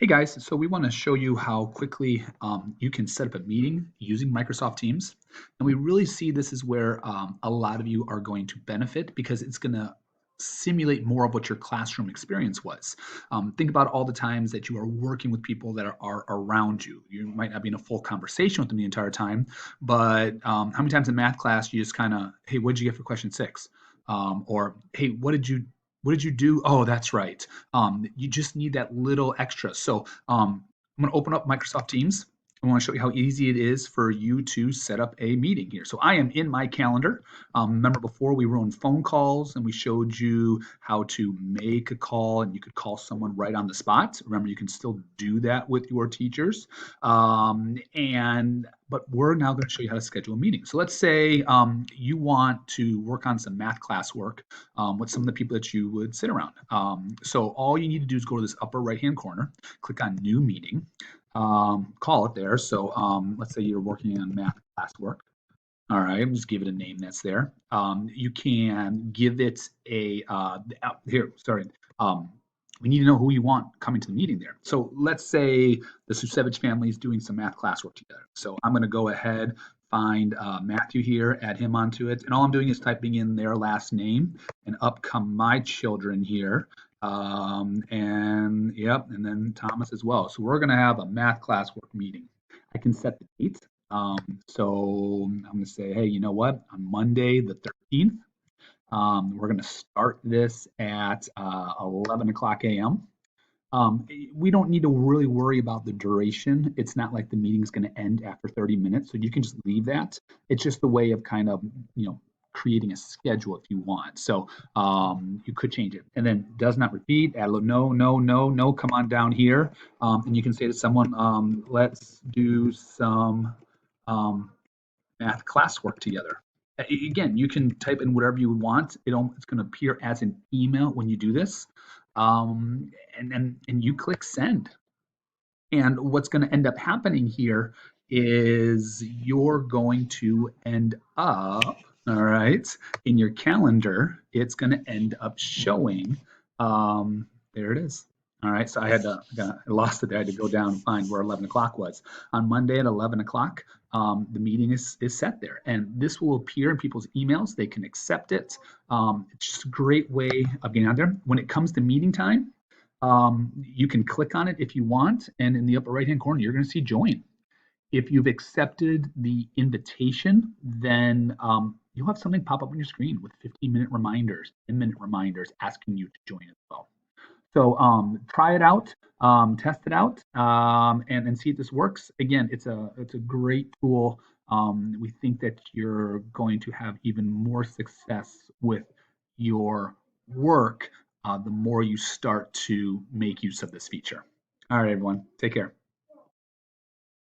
Hey guys, so we want to show you how quickly you can set up a meeting using Microsoft Teams. And we really see this is where a lot of you are going to benefit because it's going to simulate more of what your classroom experience was. Think about all the times that you are working with people that are around you. You might not be in a full conversation with them the entire time, but how many times in math class you just kind of, hey, what did you get for question six? Or, hey, what did you do? Oh, that's right. You just need that little extra. So I'm going to open up Microsoft Teams. I want to show you how easy it is for you to set up a meeting here. So I am in my calendar. Remember before we were on phone calls and we showed you how to make a call and you could call someone right on the spot. Remember, you can still do that with your teachers. But we're now going to show you how to schedule a meeting. So let's say you want to work on some math class work with some of the people that you would sit around. So all you need to do is go to this upper right-hand corner, click on New Meeting, call it there. So let's say you're working on math class work. All right, just give it a name that's there. You can give it here, sorry. We need to know who you want coming to the meeting there. So let's say the Susevich family is doing some math class work together. So I'm going to go ahead, find Matthew here, add him onto it. And all I'm doing is typing in their last name and up come my children here. And yep, and then Thomas as well. So we're going to have a math class work meeting. I can set the date. So I'm going to say, hey, you know what? On Monday, the 13th, we're going to start this at 11 o'clock a.m. We don't need to really worry about the duration. It's not like the meeting's going to end after 30 minutes, so you can just leave that. It's just the way of kind of, creating a schedule if you want. So you could change it. And then does not repeat, add a little no, no, no, no, come on down here. And you can say to someone, let's do some math classwork together. Again, you can type in whatever you want. It's going to appear as an email when you do this, and you click send. And what's going to end up happening here is you're going to end up, all right, in your calendar. It's going to end up showing. There it is. All right, so I lost it there. I had to go down and find where 11 o'clock was. On Monday at 11 o'clock, the meeting is set there. And this will appear in people's emails. They can accept it. It's just a great way of getting out there. When it comes to meeting time, you can click on it if you want. And in the upper right-hand corner, you're going to see join. If you've accepted the invitation, then you'll have something pop up on your screen with 15-minute reminders, 10-minute reminders asking you to join as well. So try it out, test it out, and see if this works. Again, it's a great tool. We think that you're going to have even more success with your work the more you start to make use of this feature. All right, everyone, take care.